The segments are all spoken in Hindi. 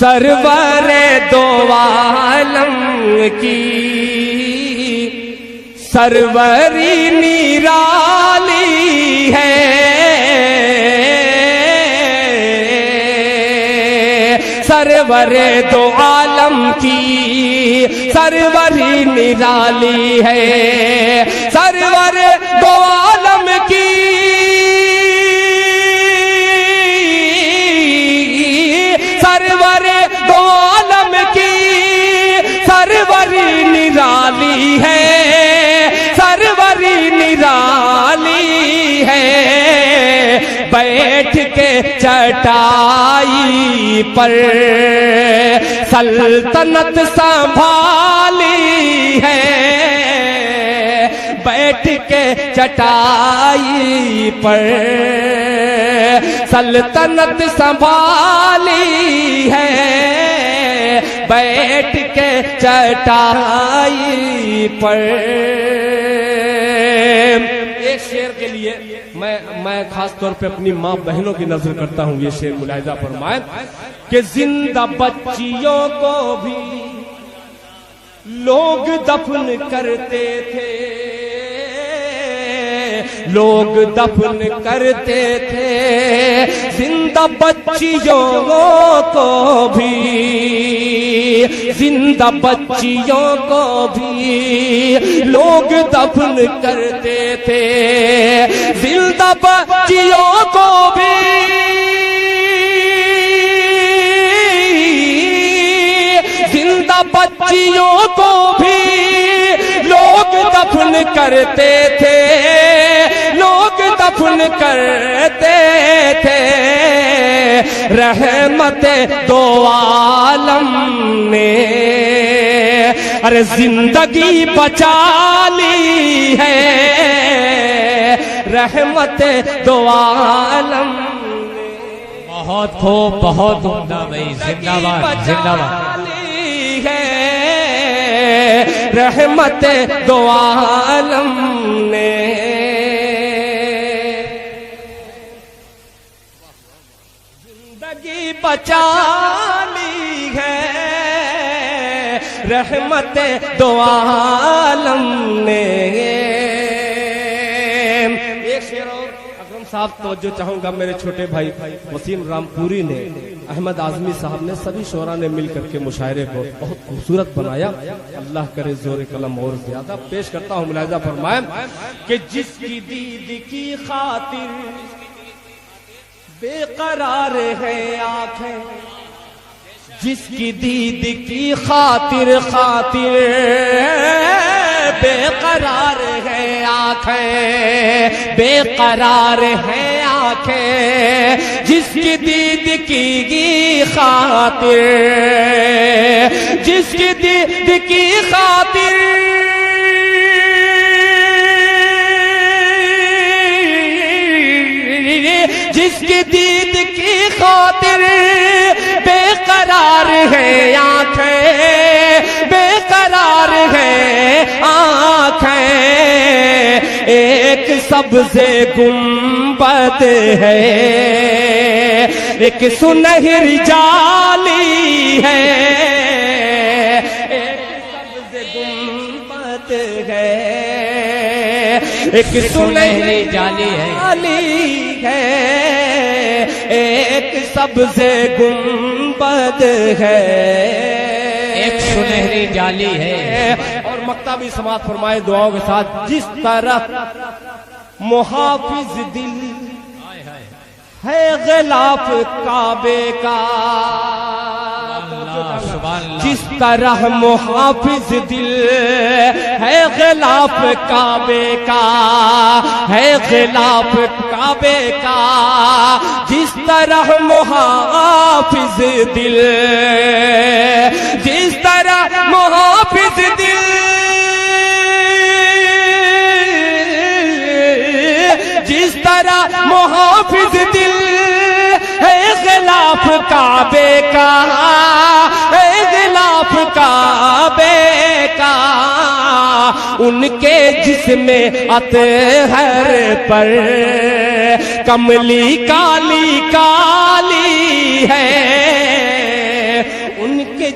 सरवरे दो आलम की सरवरी निराली है, सरवरे दो आलम की सरवरी निराली है, सरवर दो आलम की सरवर दो आलम की सरवरी निराली है, सरवरी निराली है। बैठ के चटाई पर सल्तनत संभाली है, बैठ के चटाई पर सल्तनत संभाली है, बैठ के चटाई पर। एक शेर के लिए मैं खास तौर पे अपनी माँ बहनों की नजर करता हूँ। ये शेर मुलाहिजा फरमाए कि जिंदा बच्चियों को भी लोग दफन करते थे, लोग दफन करते थे, जिंदा बच्चियों को भी, जिंदा बच्चियों को भी लोग दफन करते थे, जिंदा बच्चियों को भी, जिंदा बच्चियों को भी लोग दफन करते थे, लोग दफन करते थे। रहमत दो आलम ने अरे जिंदगी बचा ली है, रहमत दो आलम ने। बहुत खूब, बहुत उम्दा भाई, जिंदाबाद जिंदाबाद। रहमत दो आलम ने जिंदगी बचा ली है, रहमत दो आलम ने। एक शेर और अकरम साहब तवज्जो चाहूंगा, मेरे छोटे भाई वसीम रामपुरी ने, अहमद आजमी साहब ने, सभी शोरा ने मिलकर के मुशायरे को बहुत खूबसूरत बनाया। अल्लाह करे जोर कलम और ज्यादा। पेश करता हूँ, मुलाहिजा फरमाएं कि जिसकी दीद की खातिर बेकरार है आंखें, जिसकी दीद की खातिर खातिर बेकरार है आंखें, बेकरार है आंखें, जिसकी दीद की खातिर, जिसकी दीद की खातिर, जिसकी दीद की खातिर बेकरार है आंखें, बेकरार है आंखें। एक सबसे गुंबद है, एक सुनहरी जाली है, एक सबसे गुंबद है, एक सुनहरी जाली है, एक सबसे गुंबद है, एक सुनहरी जाली है। और मक्ता भी समात फरमाए दुआओं के साथ। जिस तरह मुहाफिज दिल है गिलाफ काबे का, जिस तरह मुहाफिज दिल है गिलाफ काबे का, है गिलाफ काबे का, जिस तरह मुहाफिज दिल, जिस तरह मुहाफिज दिल, जिस तरह मुहाफिज दिल है गिलाफ काबे का, है गिलाफ काबे का, उनके जिस्मे अतहर पर कमली काली काली है,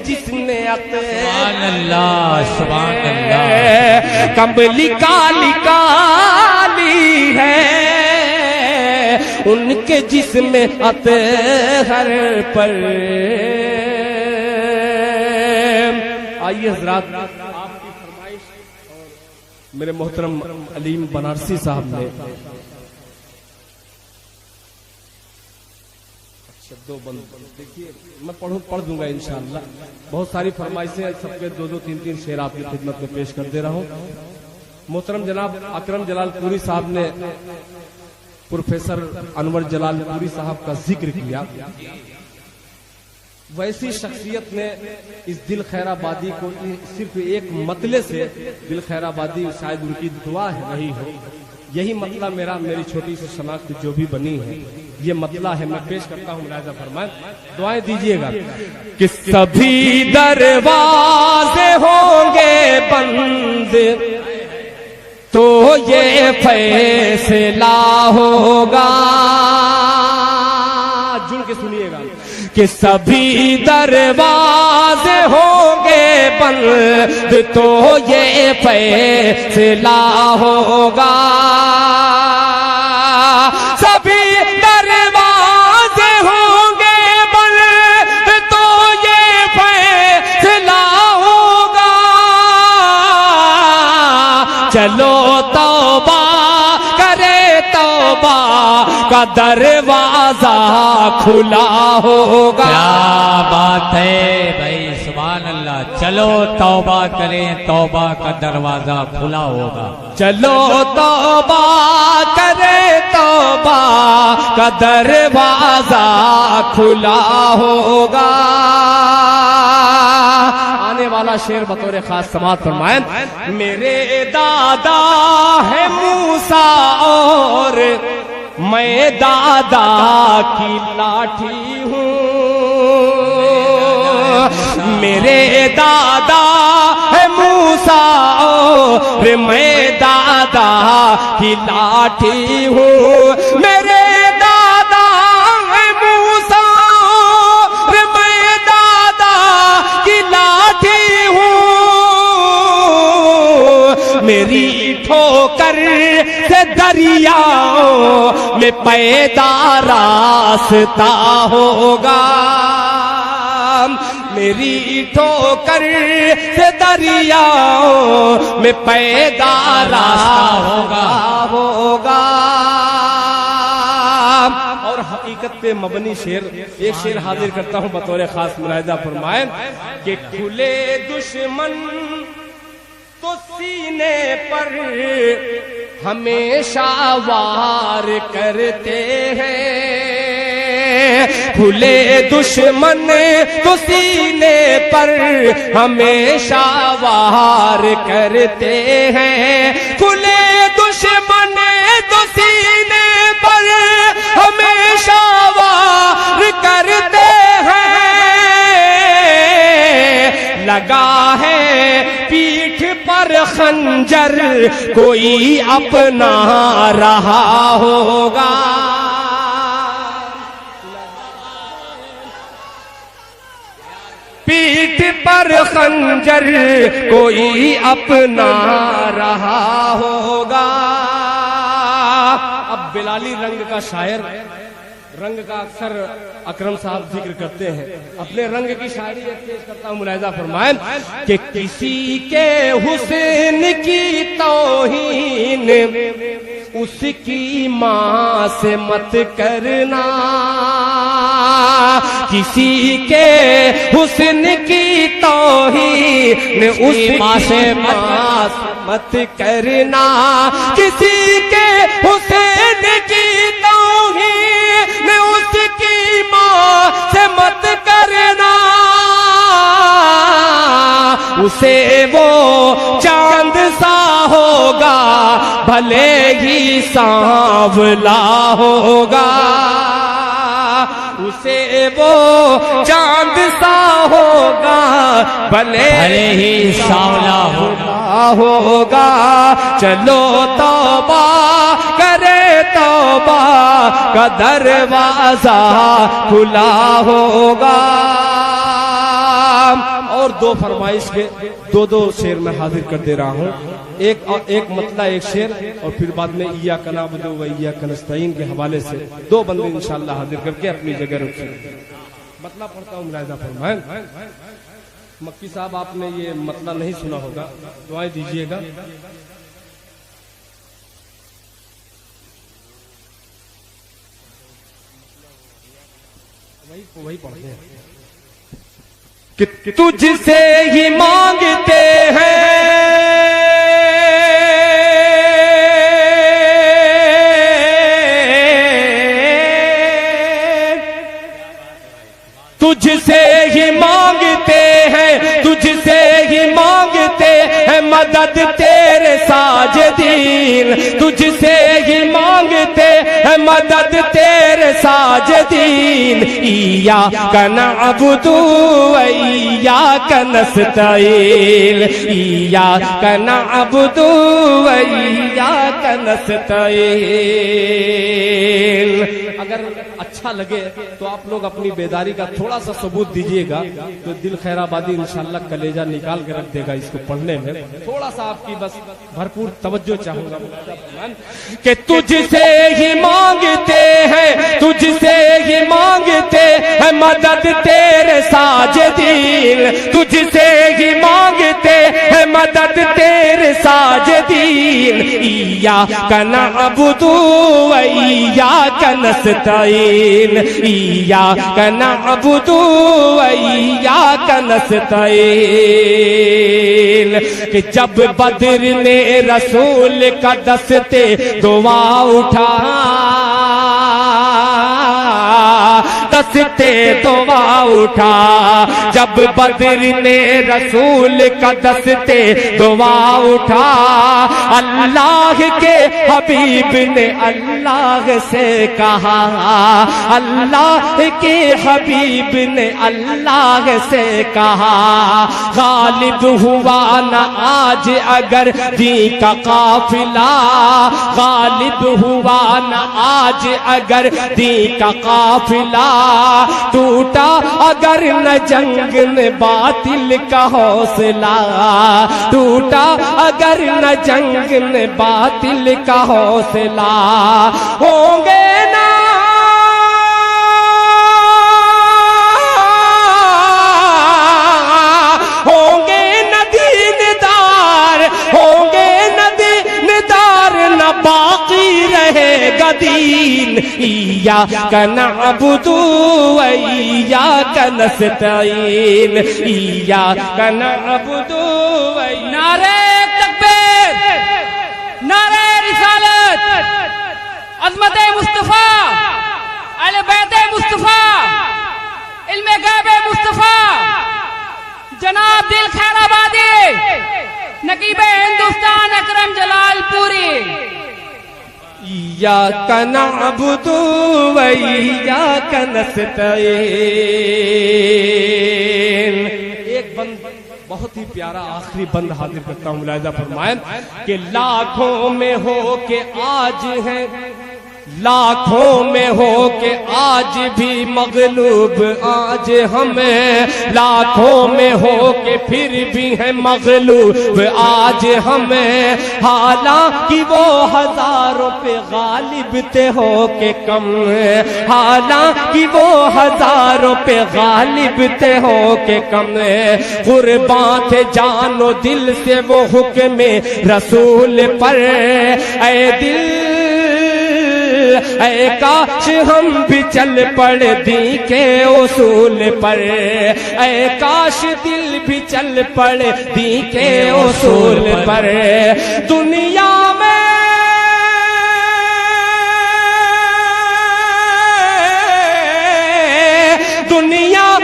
जिसने सुभान अल्लाह, सुभान अल्लाह। कंबली काली काली है, उनके जिसमें अतहर पर। आइए हजरात, आपकी फरमाइश और मेरे मोहतरम अलीम बनारसी साहब ने शब्दों बंद देखिए, मैं पढ़ दूंगा इंशाअल्लाह। बहुत सारी फरमाइशें, सबके दो दो तीन तीन शेर आपकी खिदमत में पेश कर दे रहा हूँ। मोहतरम जनाब अकरम जलालपुरी साहब ने प्रोफेसर अनवर जलालपुरी साहब का जिक्र किया। वैसी शख्सियत ने इस दिल खैराबादी को सिर्फ एक मतले से दिल खैराबादी शायद उनकी दुआ है रही हो। यही मतला मेरी छोटी सी शनाख्त जो भी बनी है, ये मतला है। मैं पेश करता हूँ, मुलाहिजा फरमाएं, दुआएं दीजिएगा कि सभी दरवाजे होंगे बंद तो ये फैसला होगा। जुड़ के सुनिएगा कि सभी दरवाजे होंगे बंद तो ये फैसला होगा। सभी दरवाजे होंगे बंद तो ये फैसला होगा। चलो तौबा करे, तौबा का दरवाजा खुला होगा। क्या बात है भाई, सुभान अल्लाह। चलो तौबा करें, तौबा का दरवाजा खुला होगा। चलो तौबा करे, तौबा का दरवाजा खुला होगा। आने वाला शेर बतौर खास समात फरमाएं। मेरे दादा है मूसा और मैं दादा की लाठी हूँ। मेरे दादा है मूसा और मैं दादा की लाठी हूँ। मेरे दादा है मूसा और मैं दादा की लाठी हूँ। मेरी ठोकर से दरियाओं में पैदा रास्ता होगा। मेरी ठोकर से दरियाओं में पैदा रास्ता होगा। और हकीकत पे मबनी शेर, एक शेर हाजिर करता हूँ बतौर खास, मुलाहिजा फरमाएं कि खुले दुश्मन तो सीने पर हमेशा वार करते हैं। खुले दुश्मन तो सीने पर हमेशा वार करते हैं। खुले दुश्मन तो सीने पर हमेशा वार करते हैं। लगा है पीठ पर खंजर कोई अपना रहा होगा। पीठ पर खंजर कोई अपना रहा होगा। अब बिलाली रंग का शायर, रंग का अक्सर अकरम साहब जिक्र करते हैं। अपने रंग की शायरी पेश करता हूँ, मुलाहिजा फरमाएं कि किसी के हुस्न की तौहीन उसकी माँ से मत करना। किसी के हुस्न की तौहीन उसकी माँ से मत करना। किसी के हुस्न की तौहीन उसकी माँ से मत करना। उसे वो चांद सा होगा भले ही सांवला होगा। उसे वो चांद सा होगा भले ही सांवला होगा। चलो तौबा करे, तौबा का दरवाजा खुला होगा। दो फरमाइश के दो शेर में हाजिर कर दे रहा हूँ। एक मतला एक शेर और फिर बाद में इय्याका नअबुदु व इय्याका नस्तईन के हवाले से दो बंदे इंशाअल्लाह हाजिर करके अपनी जगह रखेंगे। मतला पढ़ता हूँ, मुलाहिजा फरमाएं। मक्की साहब आपने ये मतला नहीं सुना होगा, दुआएं दीजिएगा। वही पढ़ते हैं कि तुझसे ही मांगते हैं, तुझसे ही मांगते हैं, तुझसे ही मांगते हैं मदद तेरे साजिदीन, तुझसे ही मांगते हैं मदद तेरे साजिदीन। इय्याका नअबुदु व इय्याका नस्तईन, इय्याका नअबुदु व इय्याका नस्तईन। अगर अच्छा लगे तो आप लोग अपनी बेदारी का थोड़ा सा सबूत दीजिएगा, तो दिल खैराबादी इंशाल्लाह कलेजा निकाल के रख देगा इसको पढ़ने में। थोड़ा सा आपकी बस भरपूर तवज्जो चाहूंगा कि तुझसे ही मांगते हैं, तुझसे ही मांगते हैं मदद तेरे साजिदीन, तुझसे ही मांगते हैं मदद तेरे साजिदीन। इय्याका नअबुदु व इय्याका नस्तईन, इय्याका नअबुदु व इय्याका नस्तईन। कि जब बद्र ने रसूल का दस्ते दुआ उठा, दस्ते दुआ उठा, जब बद्र ने रसूल का दस्ते दुआ उठा, अल्लाह के हबीब ने अल्लाह से कहा, अल्लाह के हबीब ने अल्लाह से कहा, गालिब हुआ न आज अगर दी का काफिला, गालिब हुआ न आज अगर दी का काफिला, टूटा अगर न जंग में बातिल का हौसला, टूटा अगर न जंग में बातिल का हौसला, होंगे ना बाकी रहेगा दीन। इय्याका नअबुदु व इय्याका नस्तईन, इय्याका नअबुदु व नारे तकबीर, नारे रिसालत, अज़मत मुस्तफा, अहले बैत मुस्तफा, इल्मे गैब मुस्तफा, जनाब दिल खैराबादी, नकीब हिंदुस्तान अकरम जलालपुरी। इय्याका नअबुदु व इय्याका नस्तईन। एक बंद बहुत ही प्यारा आखिरी बंद हाजिर करता हूँ, मुलाहिजा फरमाएं कि लाखों में हो के आज है, लाखों में हो के आज भी मगलूब आज हमें, लाखों में हो के फिर भी है मगलूब आज हमें, हालांकि वो हजारों पे गालिब थे हो के कम, हालांकि वो हजारों पे गालिब थे हो के कम, कुर्बान थे जानो दिल से वो हुक्म रसूल पर। ऐ दिल ऐ काश हम भी चल पड़े दी के उसूल पर, ऐ काश दिल भी चल पड़े दी के उसूल पर। दुनिया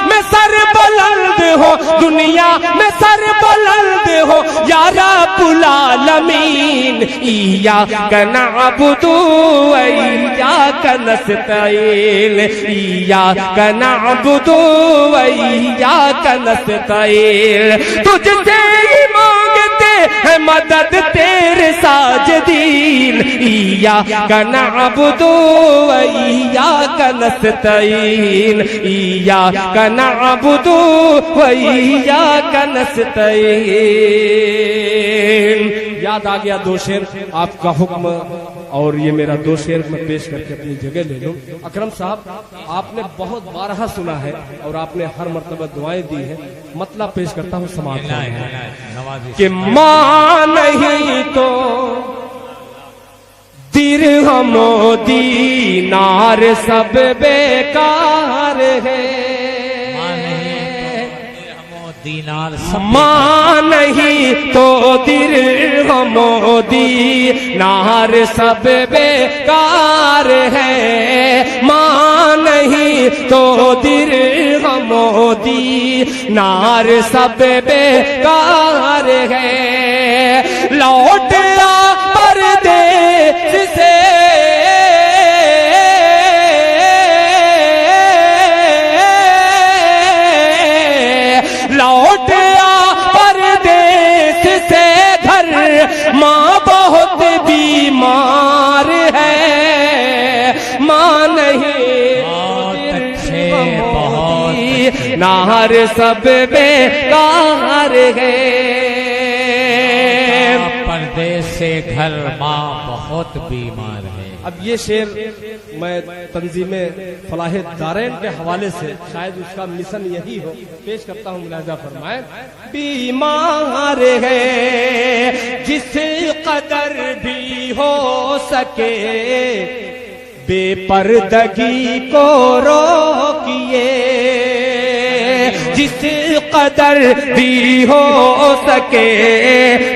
में सर बुलंद हो, दुनिया में सर बुलंद हो या रब्बुल आलमीन। इय्याका नअबुदु व इय्याका नस्तईन, इय्याका नअबुदु व इय्याका नस्तईन। तुझसे ही मांगते है मदद तेरे साजदीन, इय्याका नअबुदु व इय्याका नस्तईन, इय्याका नअबुदु व इय्याका नस्तईन। याद आ गया दो शेर, आपका हुक्म और ये मेरा दो शेर मैं पेश करके अपनी जगह ले लूं। अकरम साहब, आपने बहुत बारहा सुना है और आपने हर मर्तबा दुआएं दी है, मतलब पेश करता हूँ समाज कि माँ नहीं तो दिरहमो दीनार सब बेकार है, दीनार सब माँ नहीं तो दिरहमो दीनार सब बेकार है, माँ नहीं तो दिरहमो दीनार सब बेकार है। लौट आ परदेस से लौट आ परदेस से घर, माँ बहुत बीमार है, माँ नहीं नार सब बेकार है। परदेस से घर, माँ बहुत बीमार है। अब ये शेर मैं तंजीमे फलाहे दारैन के हवाले से, शायद उसका मिशन यही हो, पेश करता हूँ, मुलाहिजा फरमाए। बीमार है जिस कदर भी हो सके, बेपर्दगी को रोकिए, जिस कदर भी हो सके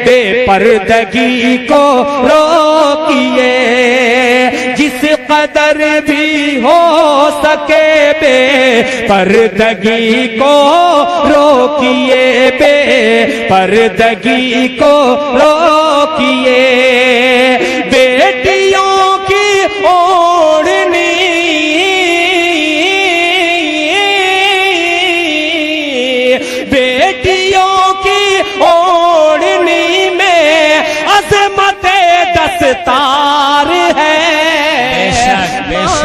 बेपर्दगी को रोकिए, जिस कदर भी हो सके बेपर्दगी को रोकिए, बेपर्दगी को रोकिए। बेटियों की ओढ़नी दस्तार है,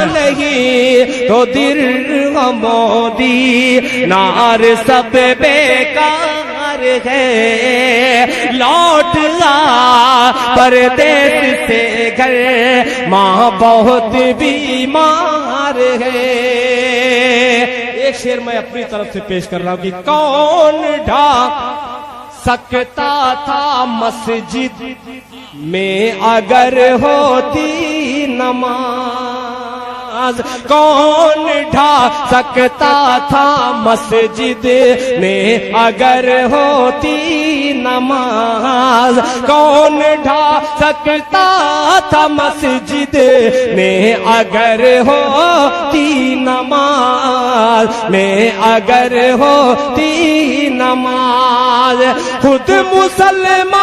नहीं तो दिरहमो दीनार सब बेकार है। लौट आ परदेस से घर, माँ बहुत बीमार है। एक शेर मैं अपनी तरफ से पेश कर रहा हूँ कि कौन ढाक सकता था मस्जिद में अगर होती नमाज, कौन ढा सकता था मस्जिद में अगर होती नमाज, कौन ढा सकता था मस्जिद में अगर होती नमाज, में अगर होती नमाज। खुद मुसलमान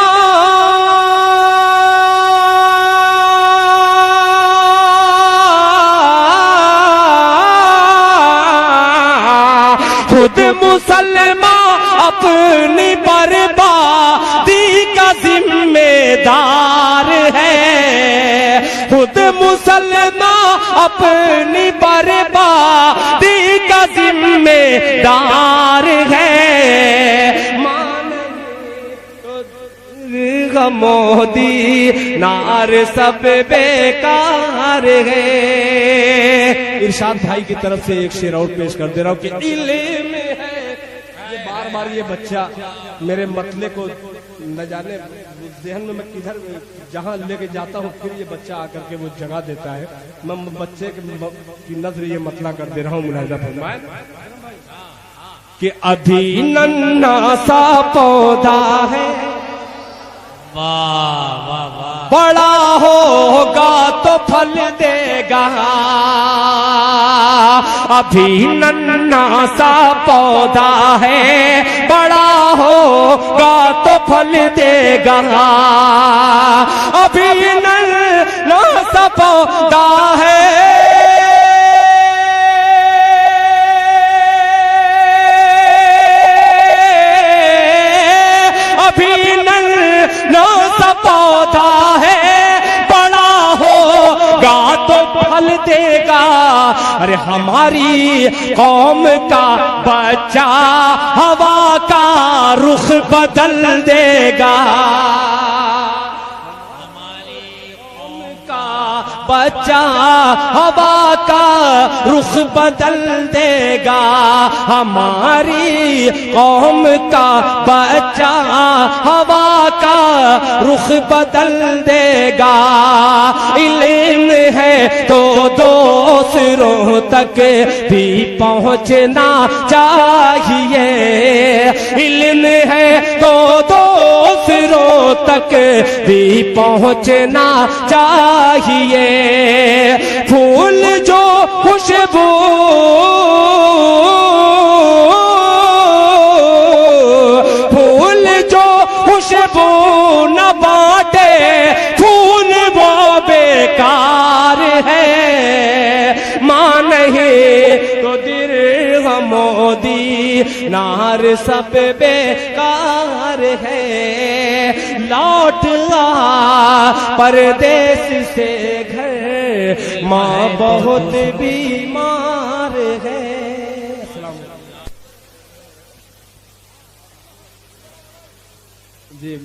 खुद मुसलमान अपनी बर्बादी का जिम्मेदार है, खुद मुसलमान अपनी बर्बादी का जिम्मेदार है। मोदी नार सब बेकार है। इरशाद भाई की तरफ से एक शेर और पेश कर दे रहा हूँ कि इल्म है। ये बार बार ये बच्चा मेरे मतले को न जाने जहन में मैं किधर जहाँ लेके जाता हूँ, फिर ये बच्चा आकर के वो जगह देता है। मैं बच्चे की नजर ये मतला कर दे रहा हूँ, मुलाहिजा फरमाए कि अभी नन्हा सा पौधा है, वाह वाह वाह, बड़ा होगा तो फल देगा। अभी नन्हा सा पौधा है, बड़ा होगा तो फल देगा। अभी नन्हा सा पौधा है, देगा। अरे हमारी कौम का बच्चा हवा का रुख बदल देगा। बच्चा हवा का रुख बदल देगा। हमारी कौम का बच्चा हवा का रुख बदल देगा। इल्म है तो दूसरों तक भी पहुंचना चाहिए। इल्म है तो दूसरों तक भी पहुंचना चाहिए। फूल जो खुशबू फूल जो खुशबू न बांटे फूल वो बेकार है। मां नहीं तो दिल मोदी नार सब बेकार है। लौट आ परदेश से घर माँ बहुत बीमार है। जी